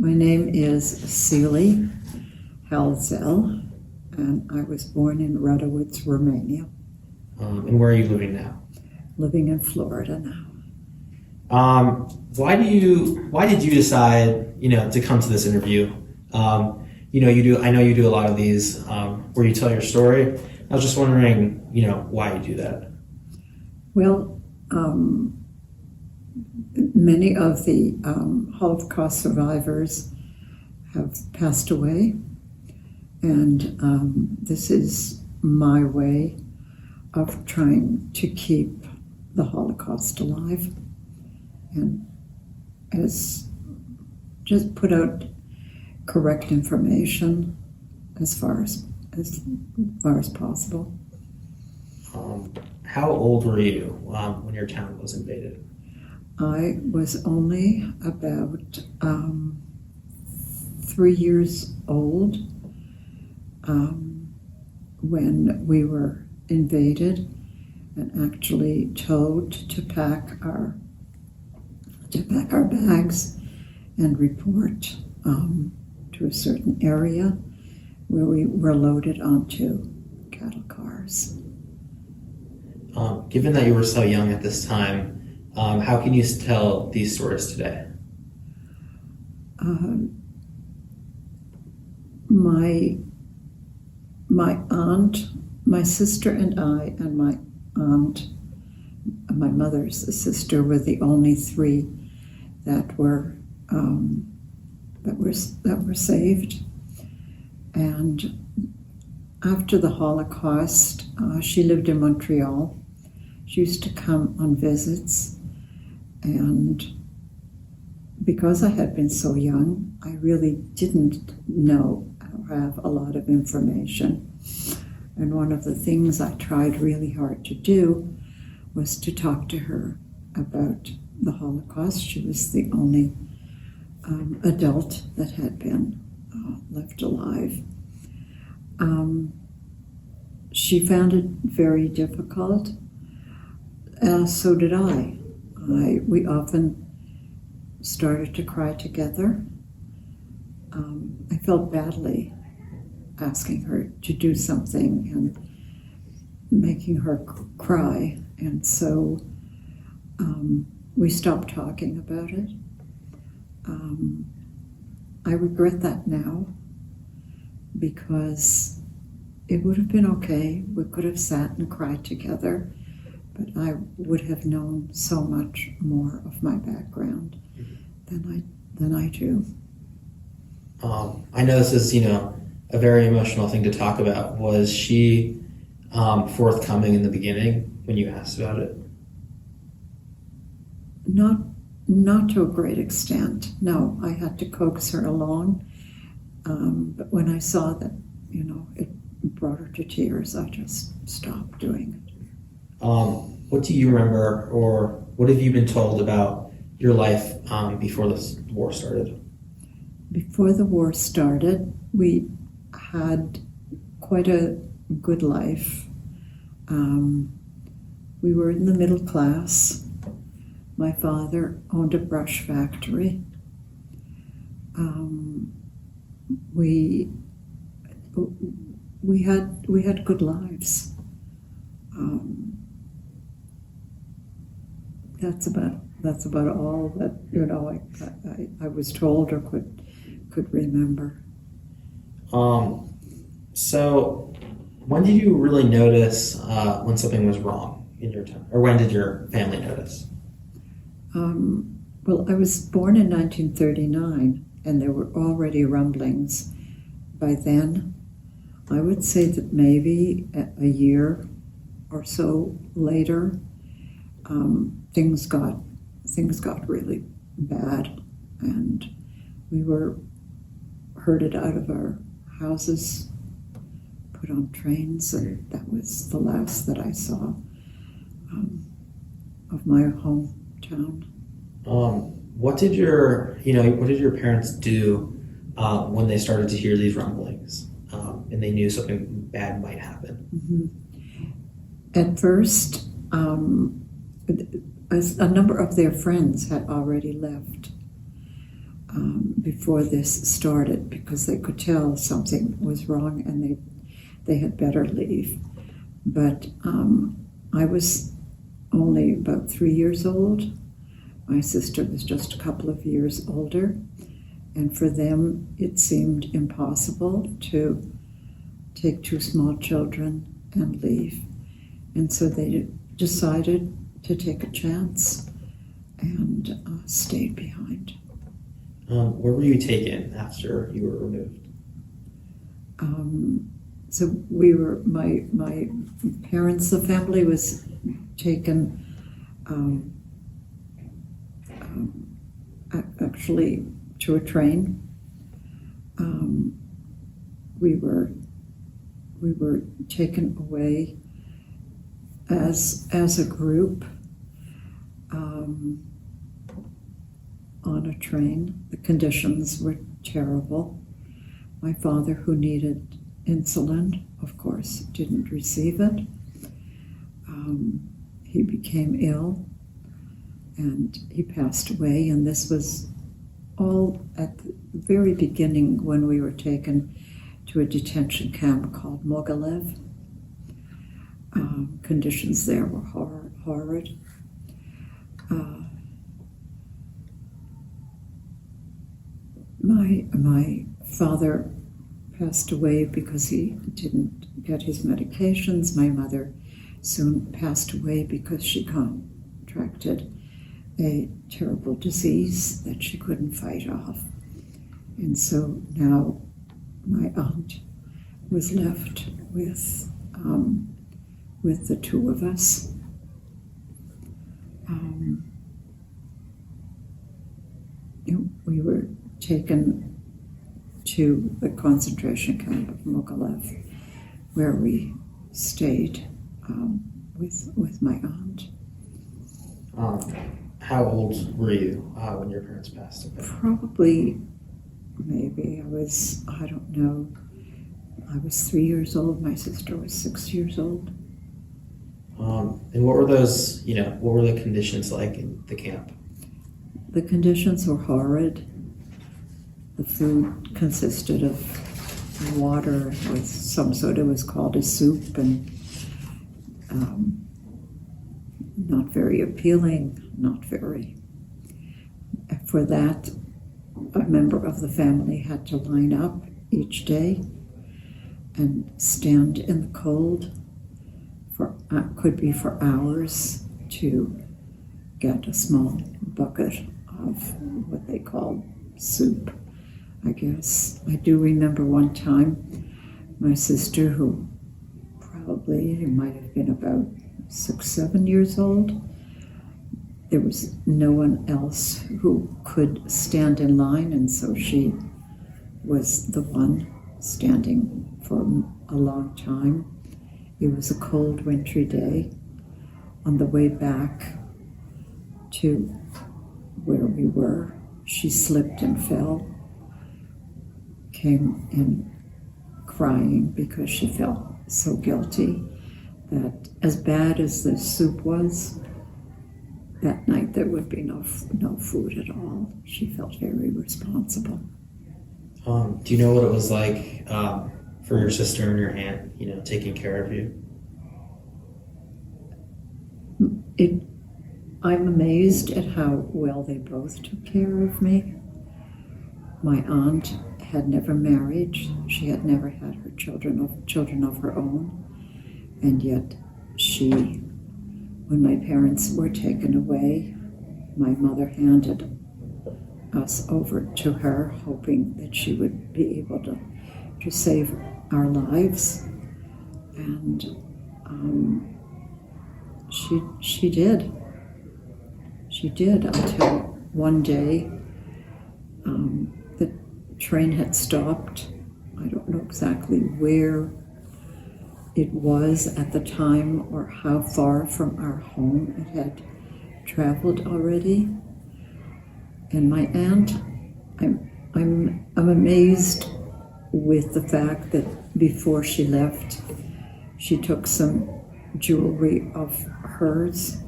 My name is Celie Halzel, and I was born in Radowitz, Romania, And where are you living now? living in Florida now. Why did you decide, to come to this interview? I know you do a lot of these where you tell your story. I was just wondering, why you do that. Well, many of the Holocaust survivors have passed away, and this is my way of trying to keep the Holocaust alive, and as just put out correct information as far as possible. How old were you when your town was invaded? I was only about 3 years old when we were invaded and actually told to pack our bags and report to a certain area where we were loaded onto cattle cars. Given that you were so young at this time, how can you tell these stories today? My aunt, my sister and I, and my aunt, my mother's sister, were the only three that were saved. And after the Holocaust, she lived in Montreal. She used to come on visits, and because I had been so young, I really didn't know or have a lot of information. And one of the things I tried really hard to do was to talk to her about the Holocaust. She was the only adult that had been left alive. She found it very difficult. So did I. We often started to cry together. I felt badly asking her to do something and making her cry, and so we stopped talking about it. I regret that now, because it would have been okay. We could have sat and cried together, but I would have known so much more of my background than I do. I know this is, a very emotional thing to talk about. Was she forthcoming in the beginning when you asked about it? Not to a great extent. No, I had to coax her along. But when I saw that, it brought her to tears, I just stopped doing it. What do you remember, or what have you been told about your life before this war started? Before the war started, we had quite a good life. We were in the middle class. My father owned a brush factory. We had good lives. That's about all that I was told or could remember. So when did you really notice when something was wrong in your town, or when did your family notice? Well, I was born in 1939, and there were already rumblings. By then, I would say that maybe a year or so later, things got really bad, and we were herded out of our houses, put on trains, and that was the last that I saw of my hometown. What did your parents do when they started to hear these rumblings and they knew something bad might happen? Mm-hmm. At first, a number of their friends had already left. before this started, because they could tell something was wrong and they had better leave. But I was only about 3 years old. My sister was just a couple of years older, and for them it seemed impossible to take 2 small children and leave. And so they decided to take a chance and stayed behind. Where were you taken after you were removed? So we were, my parents, the family was taken actually to a train. We were taken away as a group on a train. The conditions were terrible. My father, who needed insulin, of course, didn't receive it. He became ill and he passed away, and this was all at the very beginning when we were taken to a detention camp called Mogilev. Conditions there were horrid. My father passed away because he didn't get his medications. My mother soon passed away because she contracted a terrible disease that she couldn't fight off. And so now my aunt was left with the 2 of us. We were taken to the concentration camp of Mogilev, where we stayed with my aunt. How old were you when your parents passed away? Probably, maybe I don't know, I was 3 years old, my sister was 6 years old. And what were those, what were the conditions like in the camp? The conditions were horrid. The food consisted of water with some sort of was called a soup, and not very appealing, not very. For that, a member of the family had to line up each day and stand in the cold could be for hours to get a small bucket of what they called soup, I guess. I do remember one time my sister, who probably might have been about 6, 7 years old, there was no one else who could stand in line, and so she was the one standing for a long time. It was a cold, wintry day. On the way back to where we were, she slipped and fell, came in crying because she felt so guilty that, as bad as the soup was, that night there would be no food at all. She felt very responsible. Do you know what it was like for your sister and your aunt, taking care of you? I'm amazed at how well they both took care of me. My aunt had never married. She had never had her children of her own. And yet when my parents were taken away, my mother handed us over to her, hoping that she would be able to save our lives. And she did. She did, until one day the train had stopped. I don't know exactly where it was at the time or how far from our home it had traveled already. And my aunt, I'm amazed with the fact that before she left, she took some jewelry of hers,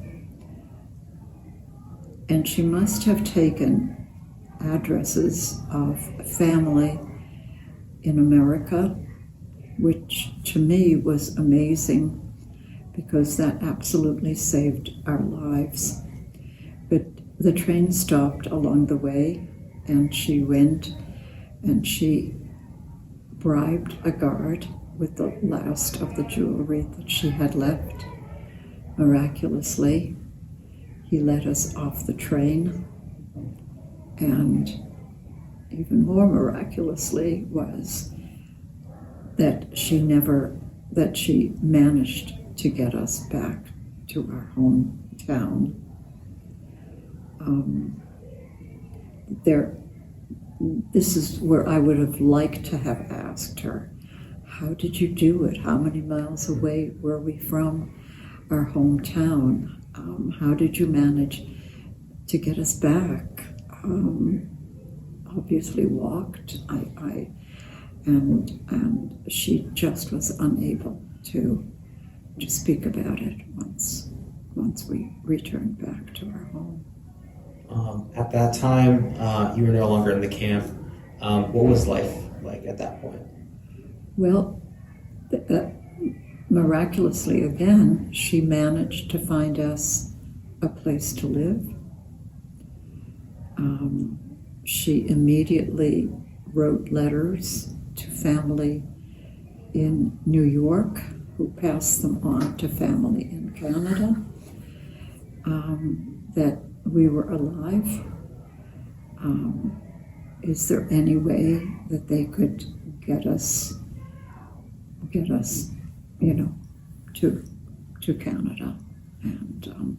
and she must have taken addresses of family in America, which to me was amazing because that absolutely saved our lives. But the train stopped along the way, and she went and she bribed a guard with the last of the jewelry that she had left. Miraculously, he let us off the train, and even more miraculously was that she managed to get us back to our hometown. This is where I would have liked to have asked her, how did you do it? How many miles away were we from our hometown? How did you manage to get us back? Obviously walked. And she just was unable to speak about it once we returned back to our home. At that time, you were no longer in the camp. What was life like at that point? Well, miraculously again, she managed to find us a place to live. She immediately wrote letters to family in New York, who passed them on to family in Canada, that we were alive. Is there any way that they could get us, to Canada? And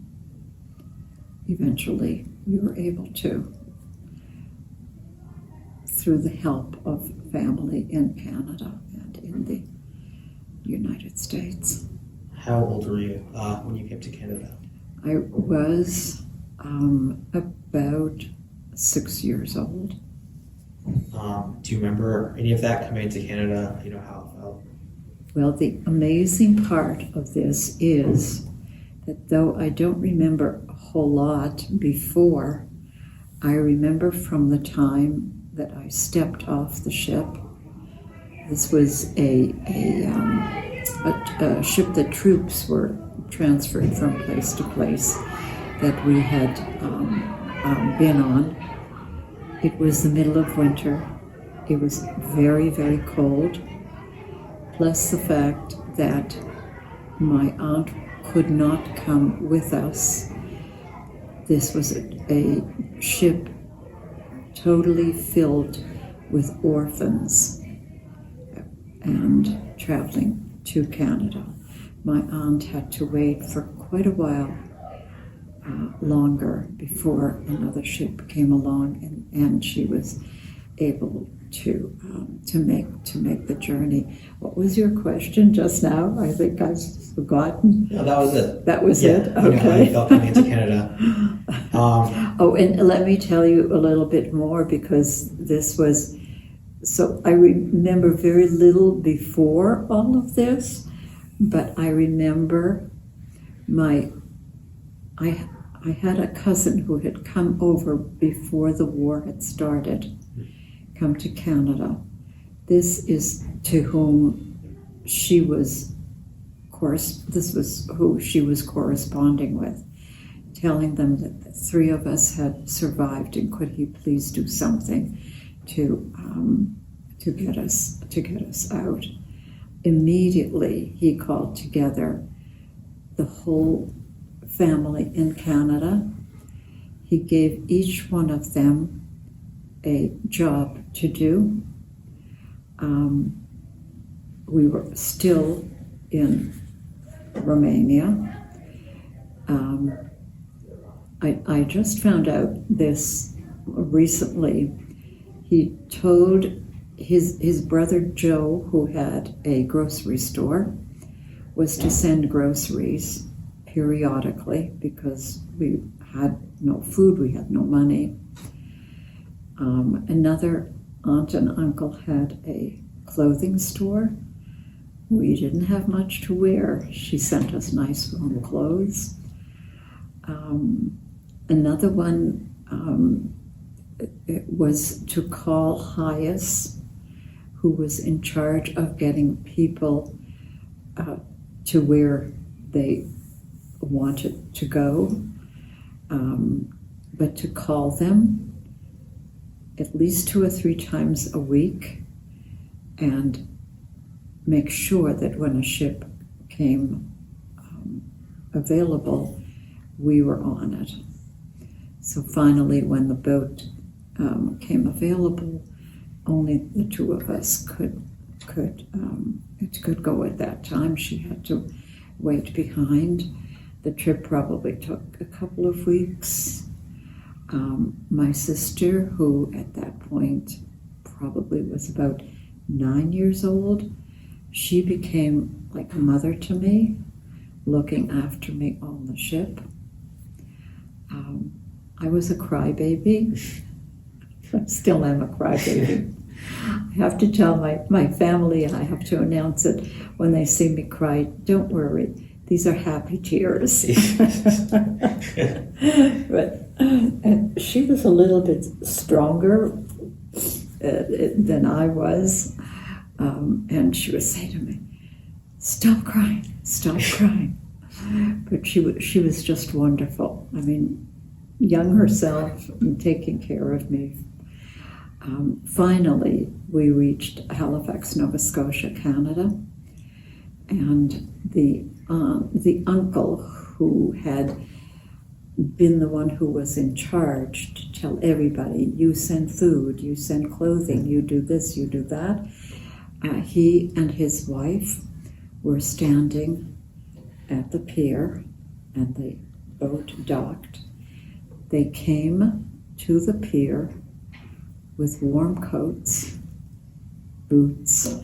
eventually we were able to, through the help of family in Canada and in the United States. How old were you when you came to Canada? I was about 6 years old. Do you remember any of that coming to Canada? How it felt? Well, the amazing part of this is that though I don't remember a whole lot before, I remember from the time that I stepped off the ship. This was a ship that troops were transferred from place to place that we had been on. It was the middle of winter. It was very, very cold, plus the fact that my aunt could not come with us. This was a ship totally filled with orphans and traveling to Canada. My aunt had to wait for quite a while longer before another ship came along, and she was able to make the journey. What was your question just now? I think I've forgotten. No, that was it. That was yeah. it? Okay. How you felt coming to Canada. And let me tell you a little bit more, because this was, so I remember very little before all of this, but I remember I had a cousin who had come over before the war had started, come to Canada. This is to whom she was, this was who she was corresponding with, telling them that the three of us had survived, and could he please do something to get us out. Immediately he called together the whole family in Canada. He gave each one of them a job to do. We were still in Romania. I just found out this recently. He told his brother Joe, who had a grocery store, was to send groceries periodically because we had no food, we had no money. Another aunt and uncle had a clothing store. We didn't have much to wear. She sent us nice warm clothes. Another one it was to call Hyas, who was in charge of getting people to where they wanted to go, but to call them at least 2 or 3 times a week and make sure that when a ship came available, we were on it. So finally, when the boat came available, only the 2 of us could go at that time. She had to wait behind. The trip probably took a couple of weeks. My sister, who at that point probably was about 9 years old, she became like a mother to me, looking after me on the ship. I was a crybaby. I still am a crybaby. I have to tell my family, and I have to announce it when they see me cry, don't worry, these are happy tears. But she was a little bit stronger than I was, and she would say to me, stop crying, stop crying. But she was just wonderful. I mean, young herself and taking care of me. Finally, we reached Halifax, Nova Scotia, Canada, and the uncle who had been the one who was in charge to tell everybody, you send food, you send clothing, you do this, you do that. He and his wife were standing at the pier, and the boat docked. They came to the pier with warm coats, boots,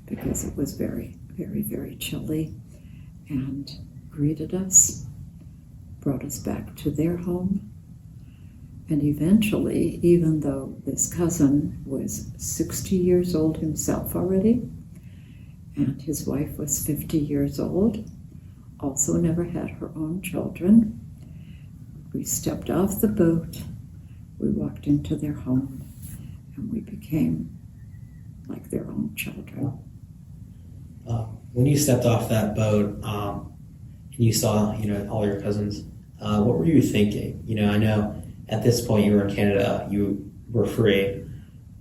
because it was very, very, very chilly, and greeted us, brought us back to their home. And eventually, even though this cousin was 60 years old himself already, and his wife was 50 years old, also never had her own children, we stepped off the boat, we walked into their home, and we became like their own children. When you stepped off that boat and you saw, all your cousins, what were you thinking? I know at this point you were in Canada, you were free.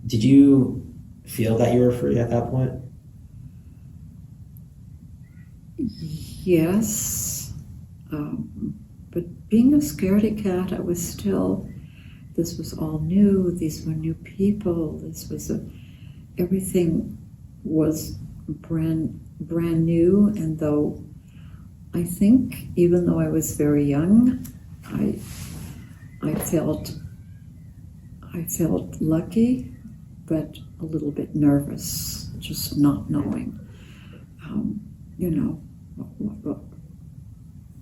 Did you feel that you were free at that point? Yes, but being a scaredy cat, I was still, this was all new, these were new people, everything was brand new, and though I think, even though I was very young, I felt lucky, but a little bit nervous, just not knowing,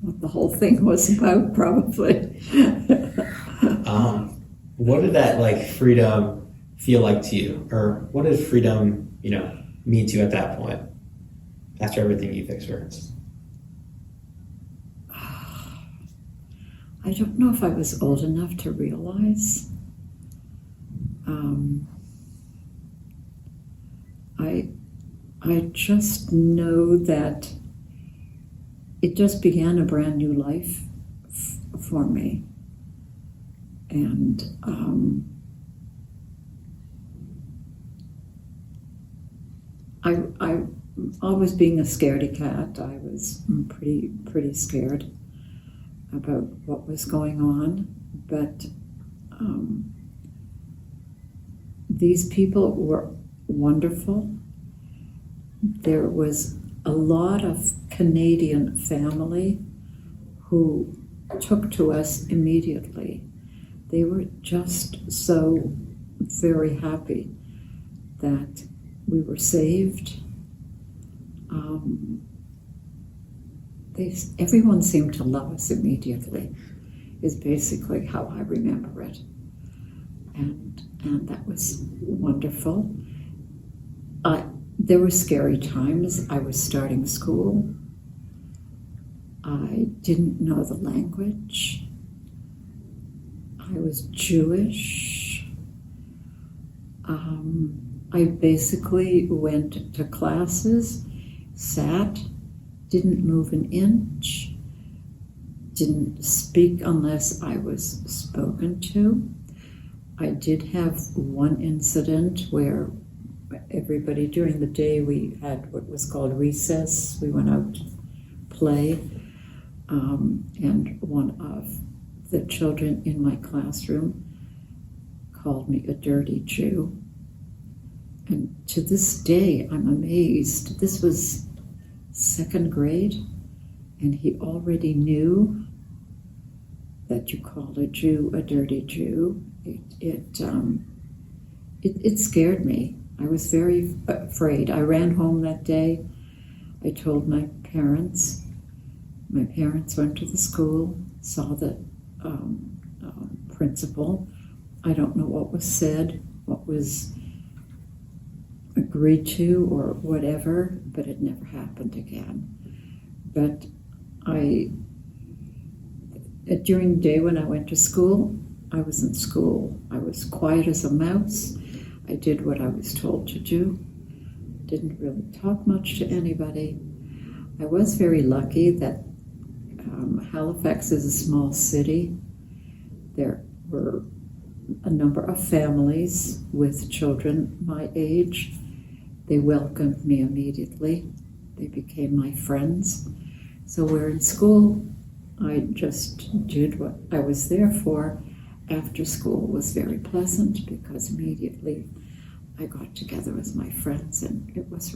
what the whole thing was about, probably. What did that freedom feel like to you, or what did freedom, mean to you at that point, after everything you've experienced? I don't know if I was old enough to realize. I just know that it just began a brand new life for me. And I always being a scaredy cat, I was pretty scared about what was going on, but these people were wonderful. There was a lot of Canadian family who took to us immediately. They were just so very happy that we were saved. Everyone seemed to love us immediately, is basically how I remember it. And that was wonderful. There were scary times. I was starting school. I didn't know the language. I was Jewish. I basically went to classes, sat, didn't move an inch, didn't speak unless I was spoken to. I did have one incident where everybody during the day we had what was called recess. We went out to play, and one of the children in my classroom called me a dirty Jew. And to this day, I'm amazed. This was second grade, and he already knew that you called a Jew a dirty Jew. It scared me. I was very afraid. I ran home that day. I told my parents. My parents went to the school, saw the principal. I don't know what was said, what was agreed to or whatever, but it never happened again. But during the day when I went to school, I was in school. I was quiet as a mouse. I did what I was told to do. Didn't really talk much to anybody. I was very lucky that Halifax is a small city. There were a number of families with children my age. They welcomed me immediately. They became my friends. So we're in school. I just did what I was there for. After school was very pleasant because immediately I got together with my friends, and it was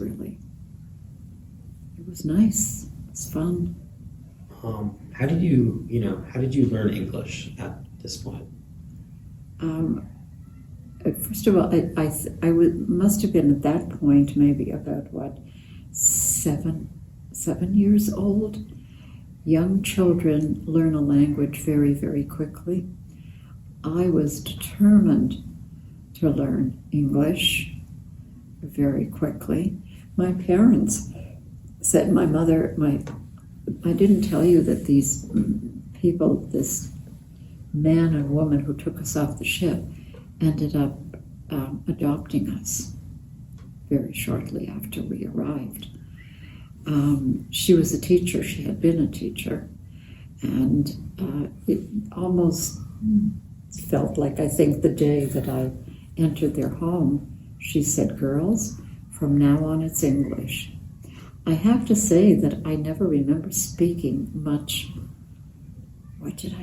nice. It was fun. How did you learn English at this point? First of all, must have been at that point maybe about 7 years old. Young children learn a language very, very quickly. I was determined to learn English very quickly. My parents said, I didn't tell you that these people, this man and woman who took us off the ship, ended up adopting us very shortly after we arrived. She was a teacher. She had been a teacher. And it almost felt like, I think, the day that I entered their home, she said, "Girls, from now on it's English." I have to say that I never remember speaking much. What did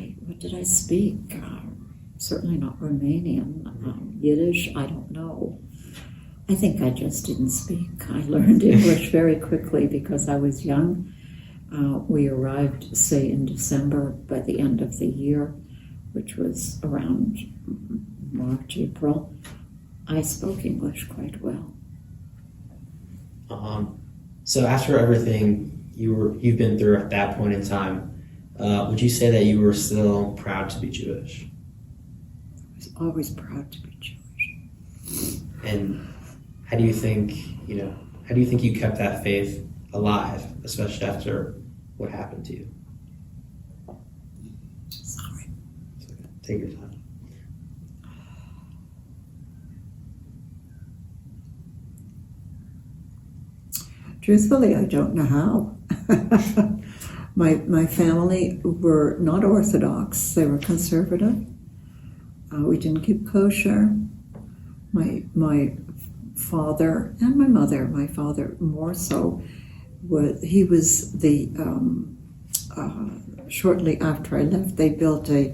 I speak? Certainly not Romanian. Yiddish, I don't know. I think I just didn't speak. I learned English very quickly because I was young. We arrived, say, in December. By the end of the year, which was around March, April, I spoke English quite well. So after everything you've been through at that point in time, would you say that you were still proud to be Jewish? I was always proud to be Jewish. And how do you think you kept that faith alive, especially after what happened to you? Sorry. Take your time. Truthfully, I don't know how. My family were not Orthodox. They were conservative. We didn't keep kosher. My father and my mother, my father more so, he was the, shortly after I left, they built a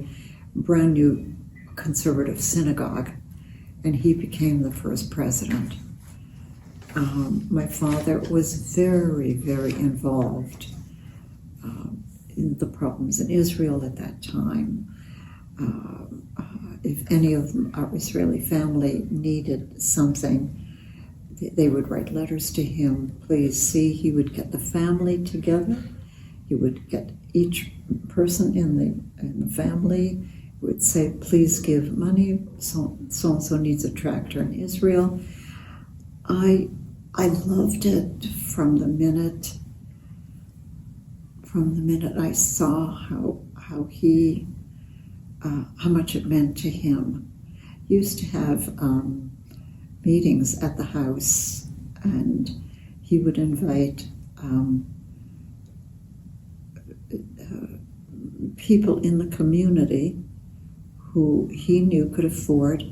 brand new conservative synagogue, and he became the first president. My father was very, very involved in the problems in Israel at that time. If any of our Israeli family needed something, they would write letters to him. Please see, he would get the family together. He would get each person in the family. He would say, please give money. So-and-so needs a tractor in Israel. I loved it from the minute I saw how he how much it meant to him. He used to have meetings at the house, and he would invite people in the community who he knew could afford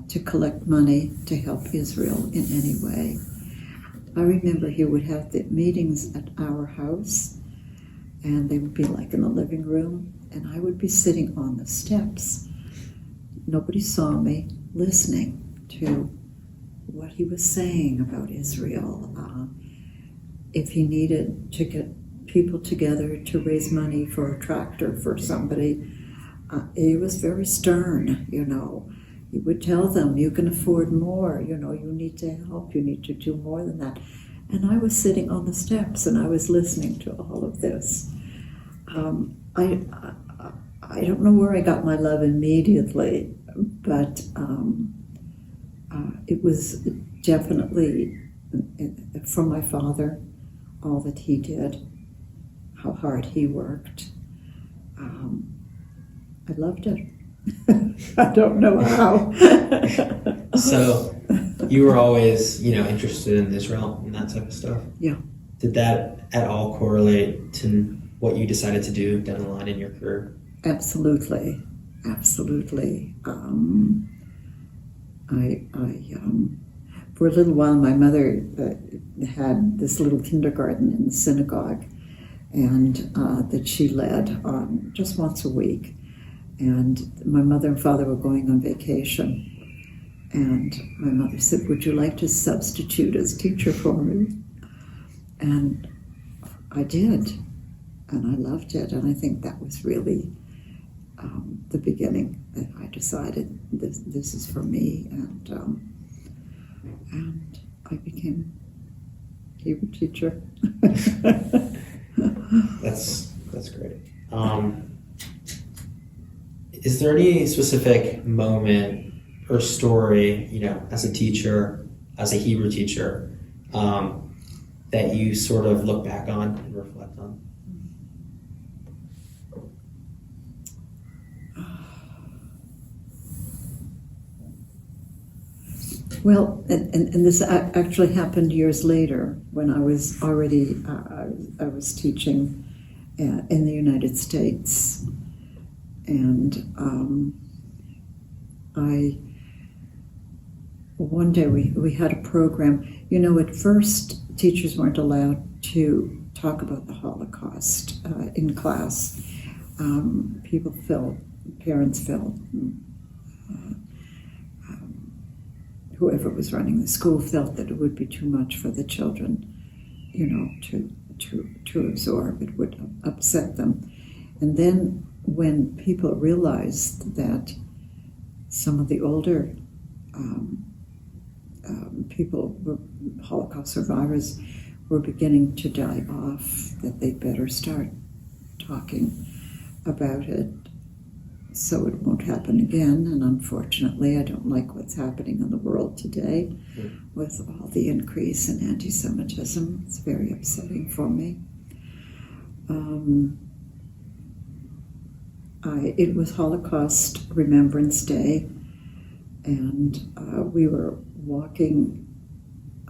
to collect money to help Israel in any way. I remember he would have the meetings at our house, and they would be like in the living room, and I would be sitting on the steps. Nobody saw me, listening to what he was saying about Israel. If he needed to get people together to raise money for a tractor for somebody, he was very stern, you know. He would tell them, you can afford more, you know, you need to help, you need to do more than that. And I was sitting on the steps and I was listening to all of this. I don't know where I got my love immediately, but it was definitely from my father, all that he did, how hard he worked. I loved it. I don't know how. So you were always, interested in Israel and that type of stuff? Yeah. Did that at all correlate to what you decided to do down the line in your career? Absolutely. For a little while, my mother had this little kindergarten in the synagogue, and that she led just once a week. And my mother and father were going on vacation. And my mother said, would you like to substitute as teacher for me? And I did. And I loved it. And I think that was really the beginning that I decided this is for me. And I became a Hebrew teacher. That's great. Is there any specific moment or story, as a teacher, as a Hebrew teacher, that you sort of look back on and reflect on? Well, and this actually happened years later when I was already, I was teaching in the United States. And one day we had a program. At first teachers weren't allowed to talk about the Holocaust in class. Parents felt, whoever was running the school felt that it would be too much for the children, to absorb. It would upset them. And then when people realized that some of the older people, Holocaust survivors, were beginning to die off, that they better start talking about it so it won't happen again. And unfortunately, I don't like what's happening in the world today with all the increase in anti-Semitism. It's very upsetting for me. It was Holocaust Remembrance Day, and we were walking.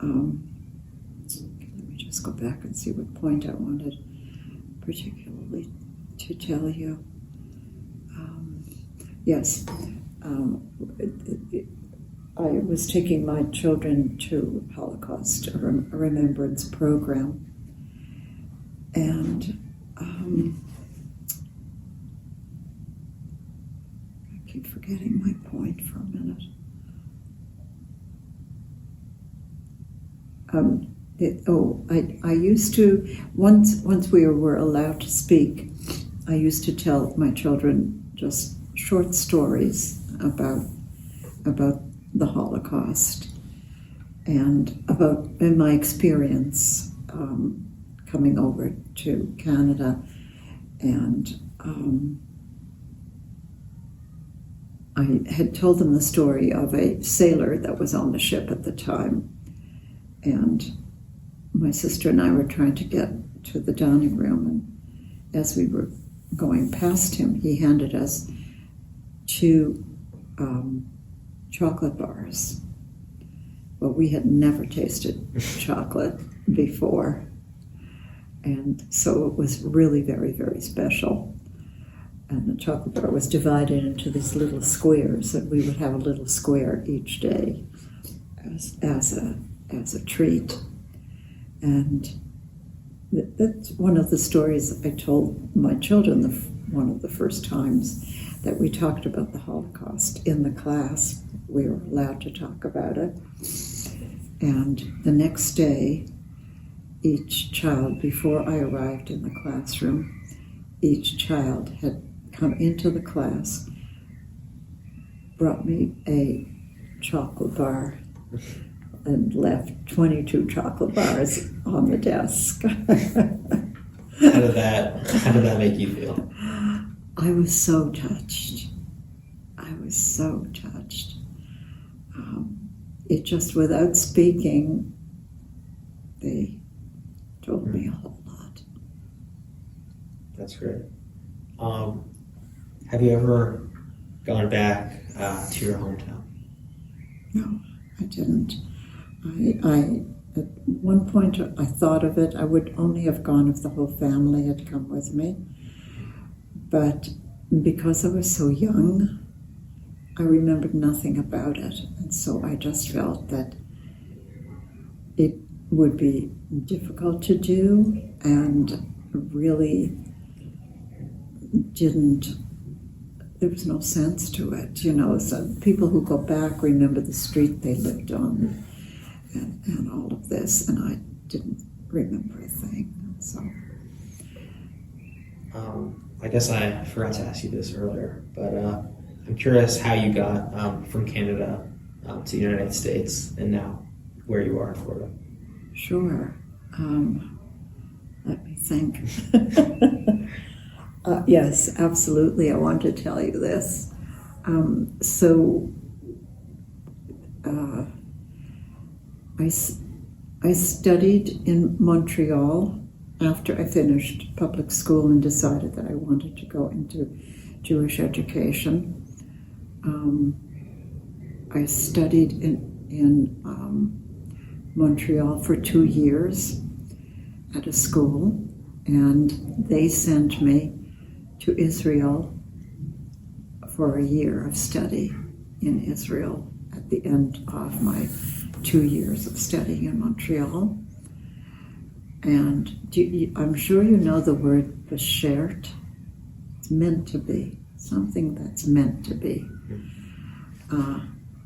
Let me just go back and see what point I wanted particularly to tell you. Yes, I was taking my children to Holocaust Remembrance program, and I keep forgetting my point for a minute. I used to, once we were allowed to speak, I used to tell my children just short stories about the Holocaust and in my experience coming over to Canada. And I had told them the story of a sailor that was on the ship at the time. And my sister and I were trying to get to the dining room, and as we were going past him, he handed us 2 chocolate bars. Well, we had never tasted chocolate before, and so it was really very, very special. And the chocolate bar was divided into these little squares, and we would have a little square each day as a treat. And that's one of the stories I told my children one of the first times that we talked about the Holocaust in the class. We were allowed to talk about it. And the next day, each child, before I arrived in the classroom, each child had come into the class, brought me a chocolate bar, and left 22 chocolate bars on the desk. How did that make you feel? I was so touched. I was so touched. It just, without speaking, they told me a whole lot. That's great. Have you ever gone back to your hometown? No, I didn't. I at one point I thought of it. I would only have gone if the whole family had come with me. But because I was so young, I remembered nothing about it. And so I just felt that it would be difficult to do and really there was no sense to it, So people who go back remember the street they lived on and all of this, and I didn't remember a thing. So I guess I forgot to ask you this earlier, but I'm curious how you got from Canada to the United States and now where you are in Florida. Sure. Let me think. Yes, absolutely. I want to tell you this. I studied in Montreal after I finished public school and decided that I wanted to go into Jewish education. I studied in Montreal for 2 years at a school, and they sent me to Israel for a year of study in Israel at the end of my 2 years of studying in Montreal. And I'm sure you know the word beshert. It's meant to be, something that's meant to be.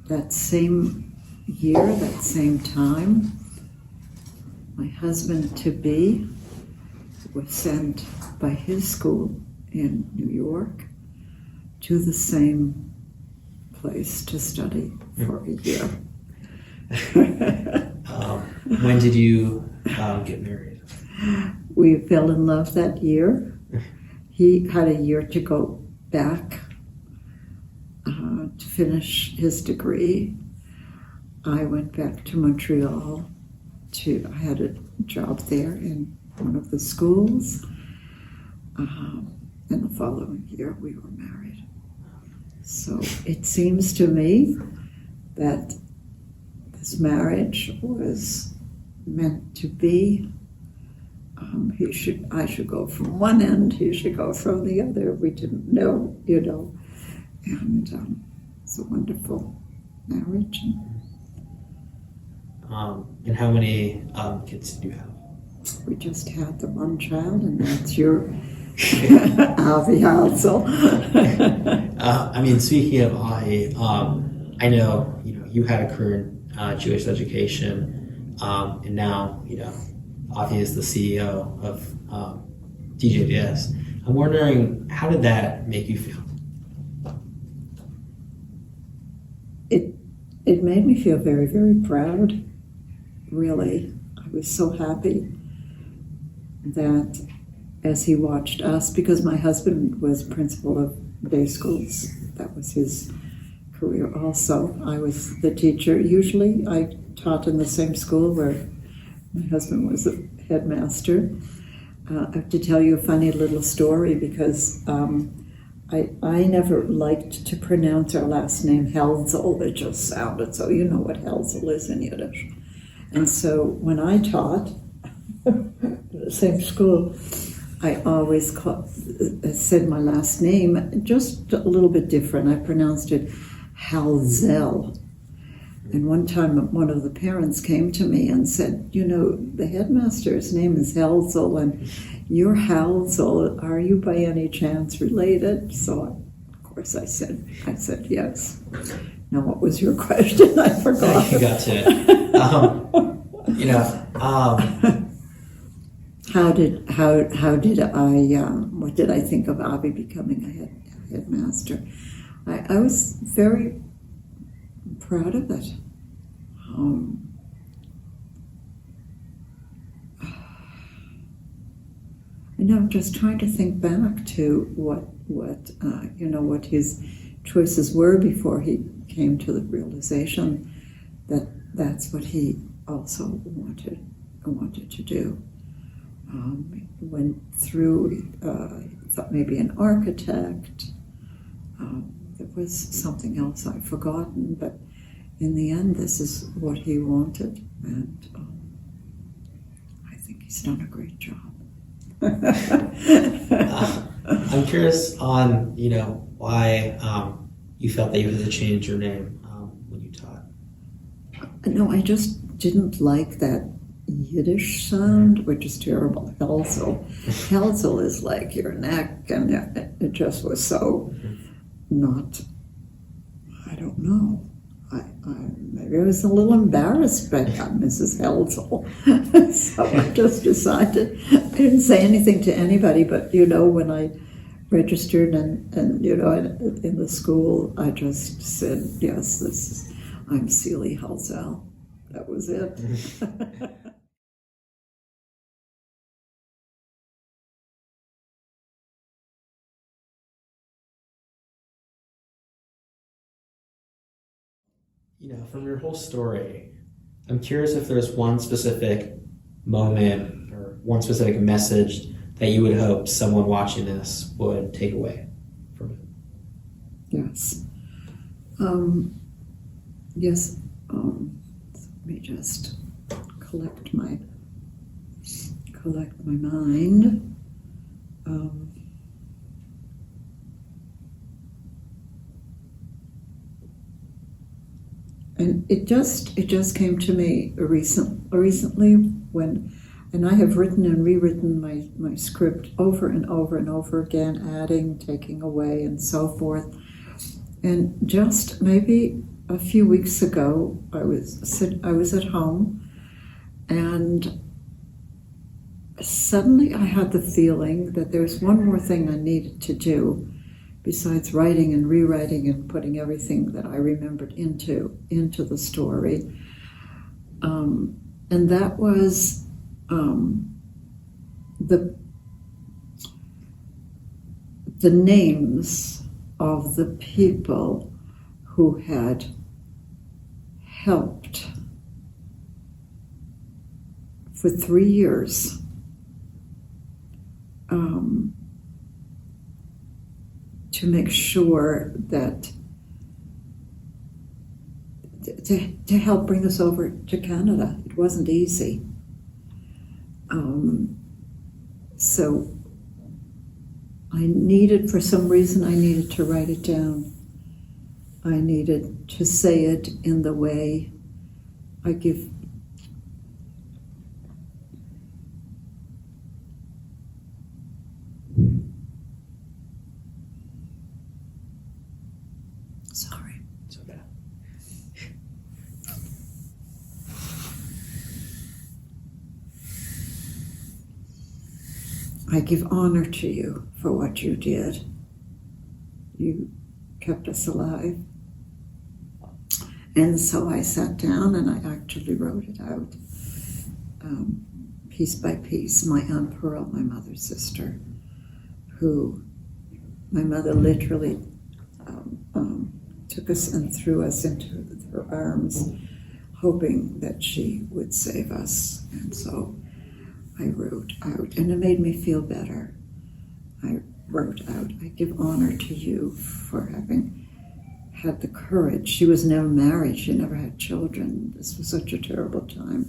That same year, that same time, my husband-to-be was sent by his school in New York to the same place to study for a year. When did you get married? We fell in love that year. He had a year to go back to finish his degree. I went back to Montreal. I had a job there in one of the schools. And the following year we were married. So it seems to me that this marriage was meant to be. I should go from one end, he should go from the other. We didn't know, And it's a wonderful marriage. And how many kids do you have? We just had the one child, and that's your Celie Halzel. Speaking of I know you had a career in Jewish education, and now Avi is the CEO of DJDS. I'm wondering, how did that make you feel? It made me feel very, very proud. Really, I was so happy that as he watched us, because my husband was principal of day schools, that was his career also. I was the teacher. Usually I taught in the same school where my husband was a headmaster, I have to tell you a funny little story because I never liked to pronounce our last name Halzel. It just sounded so. You know what Halzel is in Yiddish. And so when I taught at the same school, I always said my last name just a little bit different. I pronounced it Halzel. And one time one of the parents came to me and said, you know, the headmaster's name is Halzel and you're Halzel. Are you by any chance related? So of course I said yes. Now what was your question? I forgot. You got to it. What did I think of Avi becoming a headmaster? I was very proud of it. And I'm just trying to think back to what his choices were before he came to the realization that that's what he also wanted to do. Went through, thought maybe an architect. There was something else I've forgotten, but in the end, this is what he wanted, and I think he's done a great job. I'm curious on, why you felt that you had to change your name when you taught. No, I just didn't like that Yiddish sound, which is terrible. Halzel is like your neck, and it just was so not, I don't know. Maybe I was a little embarrassed by Mrs. Halzel. So I just decided, I didn't say anything to anybody, but when I registered and in the school, I just said, yes, I'm Celie Halzel. That was it. From your whole story, I'm curious if there's one specific moment or one specific message that you would hope someone watching this would take away from it. Yes. Yes. Let me just collect my mind. And it just came to me recently and I have written and rewritten my script over and over and over again, adding, taking away, and so forth. And just maybe a few weeks ago, I was at home, and suddenly I had the feeling that there's one more thing I needed to do besides writing and rewriting and putting everything that I remembered into the story. And that was the names of the people who had helped for 3 years to make sure that to help bring us over to Canada. It wasn't easy. So for some reason, I needed to write it down. I needed to say it in the way I give. Sorry. It's okay. I give honor to you for what you did. You kept us alive. And so I sat down and I actually wrote it out, piece by piece. My Aunt Pearl, my mother's sister, who my mother literally took us and threw us into her arms, hoping that she would save us. And so I wrote out, and it made me feel better. I wrote out, I give honor to you for having had the courage. She was never married, she never had children. This was such a terrible time.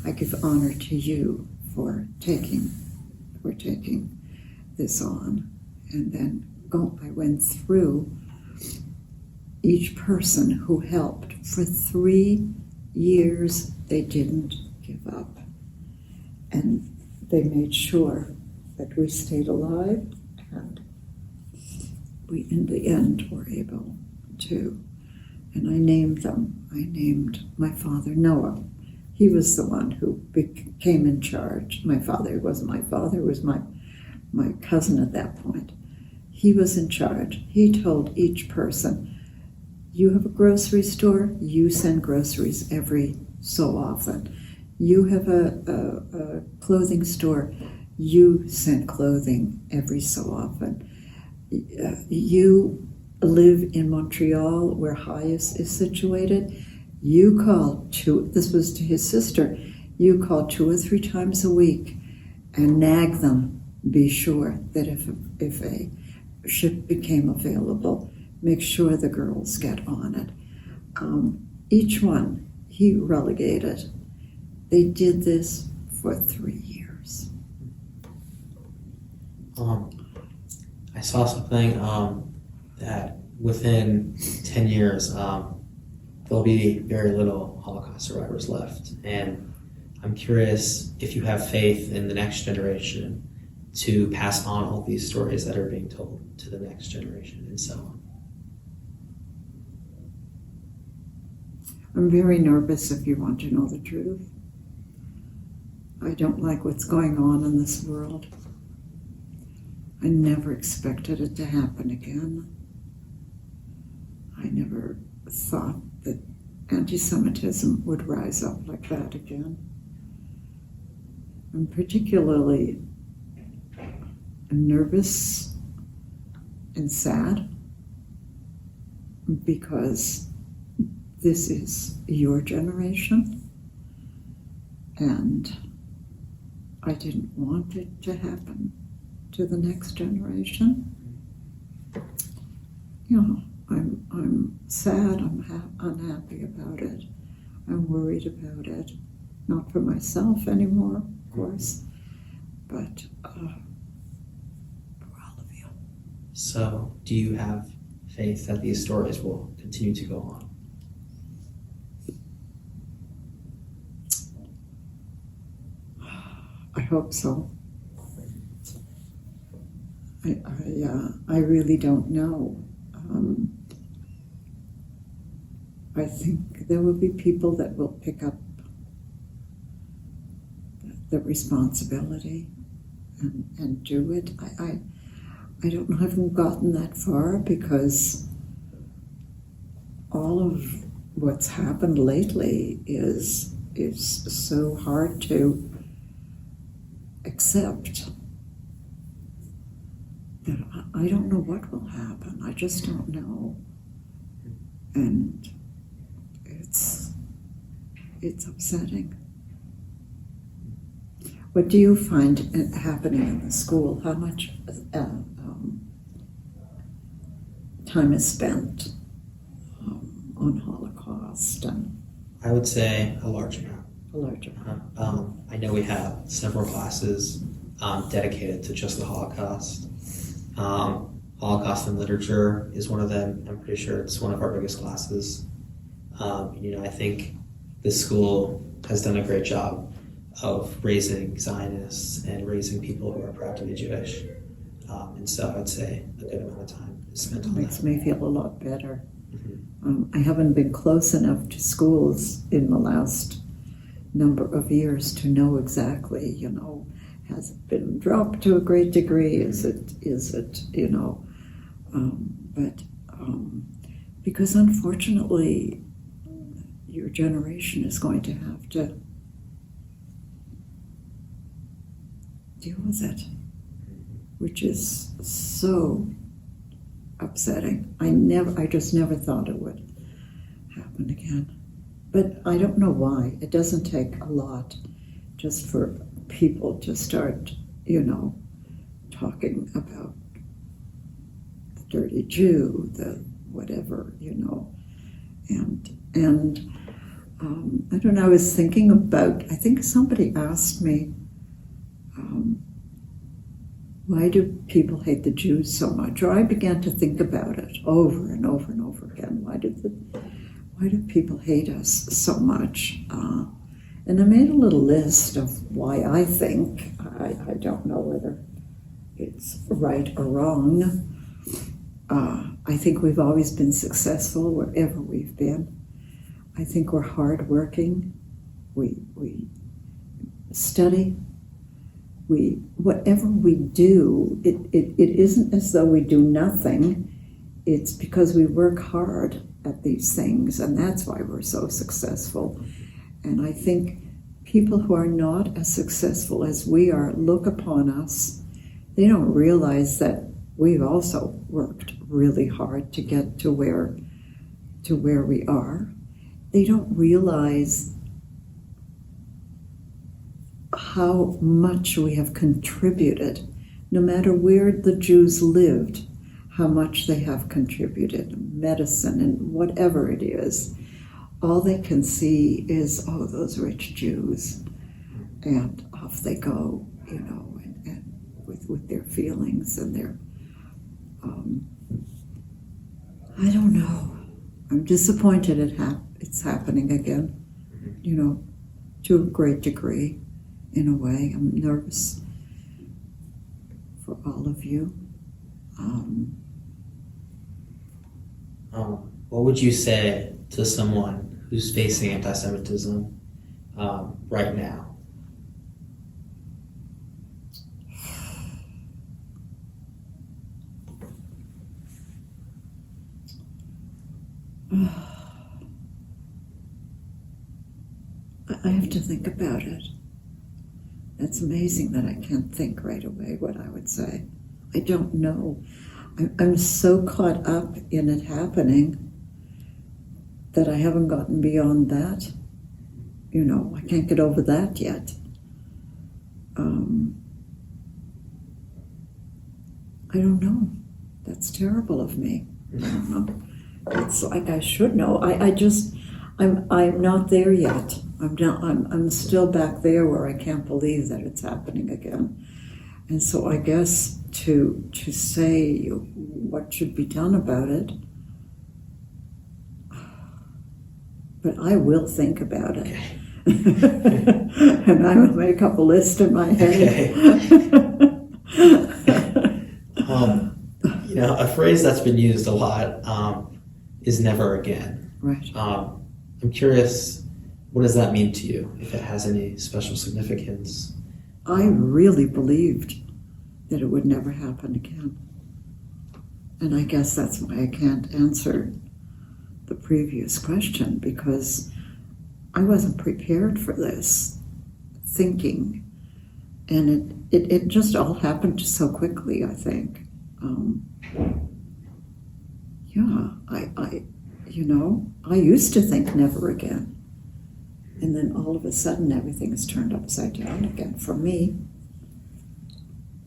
I give honor to you for taking this on. And then I went through each person who helped. For 3 years, they didn't give up. And they made sure that we stayed alive, and we, in the end, were able to. And I named them. I named my father Noah. He was the one who became in charge. My father wasn't my father, it was my cousin at that point. He was in charge. He told each person, you have a grocery store, you send groceries every so often. You have a clothing store, you send clothing every so often. You live in Montreal, where Highest is situated. You call this was to his sister, you call 2 or 3 times a week and nag them. Be sure that if a ship became available, make sure the girls get on it. Each one he relegated. They did this for 3 years. I saw something that within 10 years, there'll be very little Holocaust survivors left. And I'm curious if you have faith in the next generation to pass on all these stories that are being told to the next generation and so on. I'm very nervous, if you want to know the truth. I don't like what's going on in this world. I never expected it to happen again. I never thought that anti-Semitism would rise up like that again. I'm particularly nervous and sad because this is your generation, and I didn't want it to happen to the next generation. You know, I'm sad, I'm unhappy about it. I'm worried about it. Not for myself anymore, of course, but for all of you. So, do you have faith that these stories will continue to go on? I hope so. I really don't know. I think there will be people that will pick up the responsibility and do it. I don't know, I haven't gotten that far because all of what's happened lately is so hard to accept that I don't know what will happen. I just don't know. And it's upsetting. What do you find happening in the school? How much time is spent on Holocaust? I would say a large amount. A large amount. I know we have several classes dedicated to just the Holocaust. Holocaust and literature is one of them. I'm pretty sure it's one of our biggest classes. I think this school has done a great job of raising Zionists and raising people who are proud to be Jewish. And so I'd say a good amount of time is spent on that. Makes me feel a lot better. Mm-hmm. I haven't been close enough to schools in the last number of years to know exactly, has it been dropped to a great degree? Is it, because unfortunately, your generation is going to have to deal with it, which is so upsetting. I just never thought it would happen again. But I don't know why. It doesn't take a lot just for people to start, talking about the dirty Jew, the whatever, and I don't know, I was thinking about, I think somebody asked me, why do people hate the Jews so much? Or I began to think about it over and over and over again. Why do people hate us so much? And I made a little list of why I think. I don't know whether it's right or wrong. I think we've always been successful wherever we've been. I think we're hardworking. We study. Whatever we do, it isn't as though we do nothing. It's because we work hard at these things, and that's why we're so successful. And I think people who are not as successful as we are look upon us. They don't realize that we've also worked really hard to get to where we are. They don't realize how much we have contributed, no matter where the Jews lived, how much they have contributed, medicine and whatever it is. All they can see is, oh, those rich Jews, and off they go, and with their feelings and their, I don't know. I'm disappointed it's happening again, to a great degree. In a way, I'm nervous for all of you. What would you say to someone who's facing anti-Semitism right now? I have to think about it. It's amazing that I can't think right away what I would say. I don't know. I'm so caught up in it happening that I haven't gotten beyond that. I can't get over that yet. I don't know. That's terrible of me. I don't know. It's like I should know. I'm not there yet. I'm still back there where I can't believe that it's happening again. And so I guess to say what should be done about it, but I will think about it. Okay. And I will make up a list in my head. Okay. A phrase that's been used a lot is never again. Right. I'm curious, what does that mean to you, if it has any special significance? I really believed that it would never happen again. And I guess that's why I can't answer the previous question, because I wasn't prepared for this thinking. And it just all happened so quickly, I think. I used to think never again. And then all of a sudden everything is turned upside down again for me.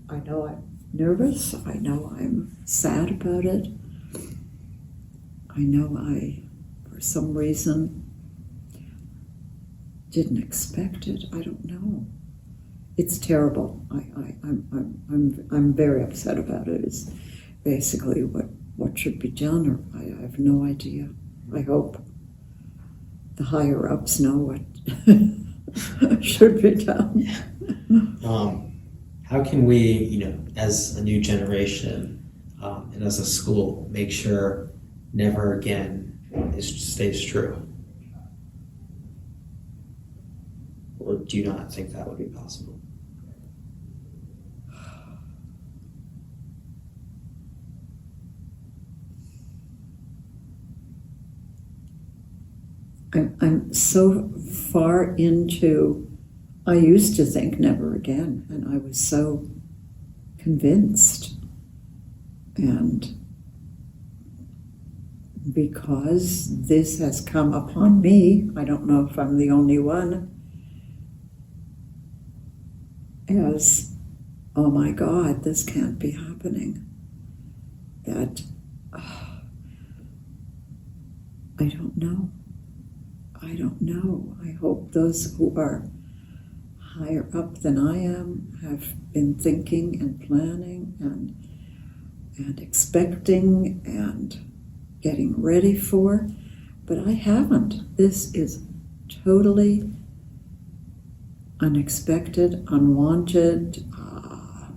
I know I'm nervous. I know I'm sad about it. I know I, for some reason, didn't expect it. I don't know. It's terrible. I'm very upset about it. It's basically what should be done, or I have no idea. I hope the higher ups know what should be done. How can we, as a new generation and as a school, make sure never again stays true? Or do you not think that would be possible? I'm so far into, I used to think never again, and I was so convinced. And because this has come upon me, I don't know if I'm the only one, as, oh my God, this can't be happening. That, I don't know. I don't know. I hope those who are higher up than I am have been thinking and planning and expecting and getting ready for, but I haven't. This is totally unexpected, unwanted. I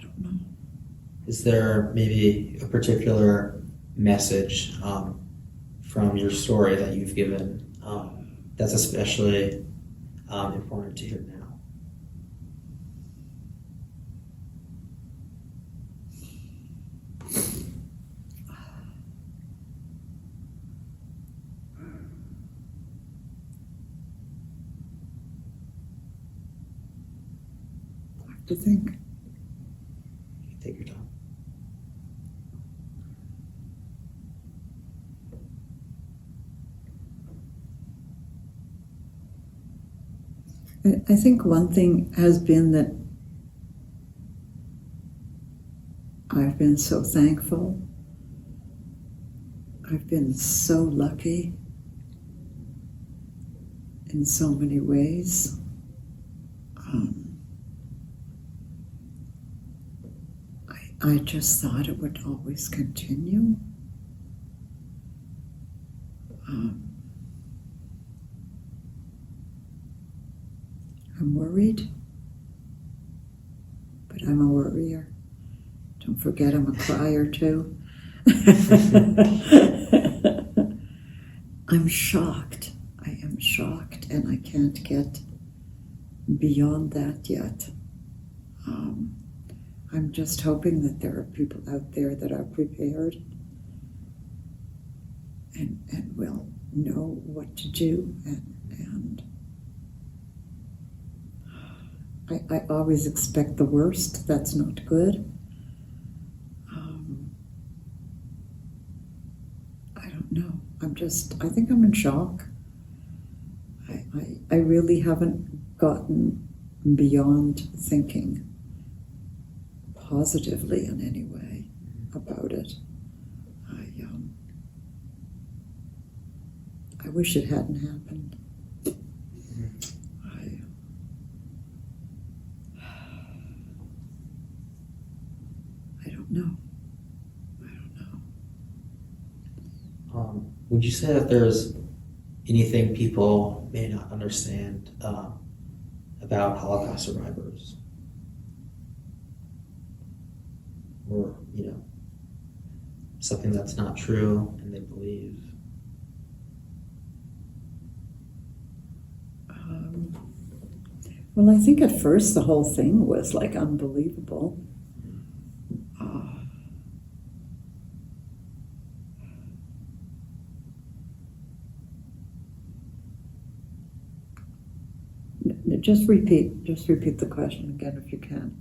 don't know. Is there maybe a particular message from your story that you've given that's especially important to hear now? I have to think. Take your time. I think one thing has been that I've been so thankful. I've been so lucky in so many ways. I just thought it would always continue. I'm worried, but I'm a worrier. Don't forget I'm a crier too. I'm shocked. I am shocked, and I can't get beyond that yet. I'm just hoping that there are people out there that are prepared and will know what to do, and I always expect the worst. That's not good. I don't know. I think I'm in shock. I really haven't gotten beyond thinking positively in any way about it. I wish it hadn't happened. I don't know. Would you say that there's anything people may not understand about Holocaust survivors? Or, something that's not true and they believe? Well, I think at first the whole thing was like unbelievable. Just repeat the question again if you can.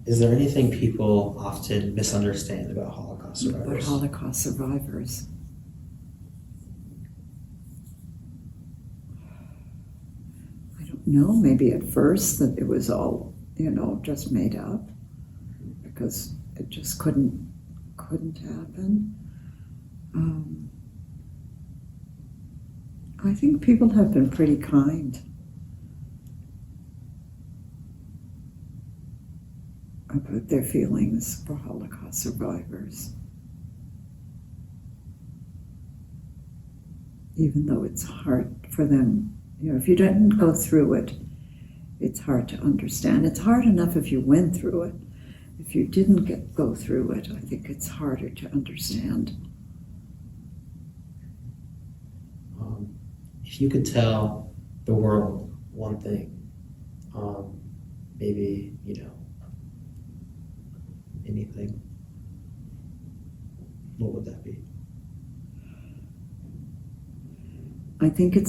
Is there anything people often misunderstand about Holocaust survivors? About Holocaust survivors. I don't know, maybe at first that it was all, just made up because it just couldn't happen. I think people have been pretty kind about their feelings for Holocaust survivors. Even though it's hard for them, if you didn't go through it, it's hard to understand. It's hard enough if you went through it. If you didn't go through it, I think it's harder to understand. If you could tell the world one thing, maybe, anything, what would that be? I think it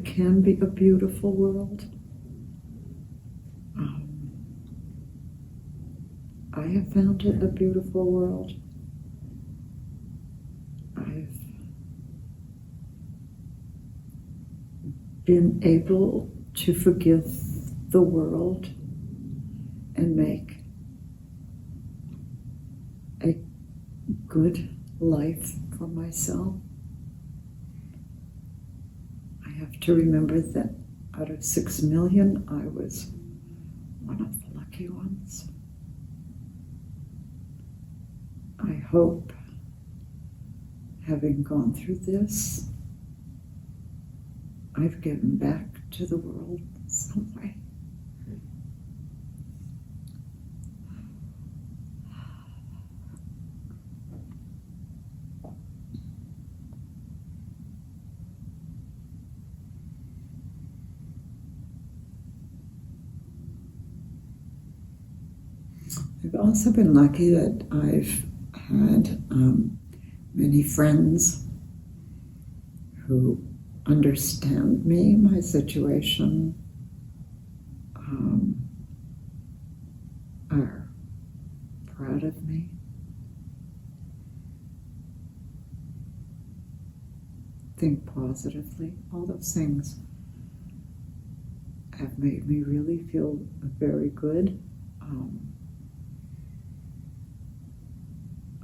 can be a beautiful world. I have found it a beautiful world. I've been able to forgive the world and make a good life for myself. I have to remember that out of 6 million, I was one of the lucky ones. I hope, having gone through this, I've given back to the world some way. I've also been lucky that I've had many friends who understand me, my situation, are proud of me. Think positively. All those things have made me really feel very good.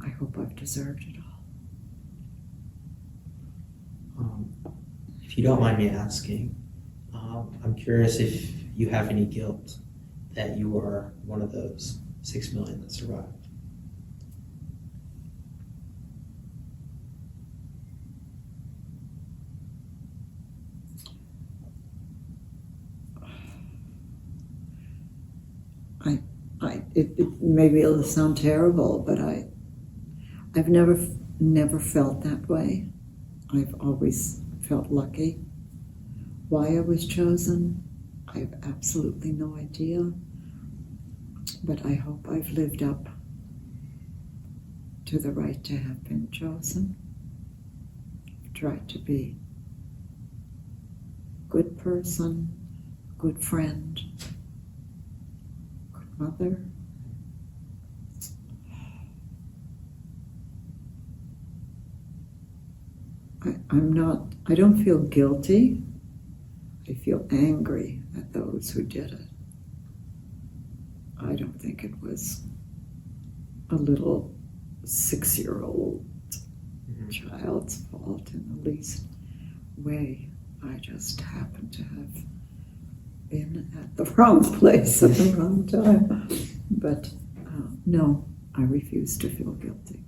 I hope I've deserved it all. If you don't mind me asking, I'm curious if you have any guilt that you are one of those 6 million that survived. Maybe it'll sound terrible, but I've never felt that way. I've always felt lucky. Why I was chosen, I have absolutely no idea. But I hope I've lived up to the right to have been chosen. I've tried to be a good person, good friend, good mother. I don't feel guilty. I feel angry at those who did it. I don't think it was a little 6-year-old child's fault in the least way. I just happened to have been at the wrong place at the wrong time. But no, I refuse to feel guilty.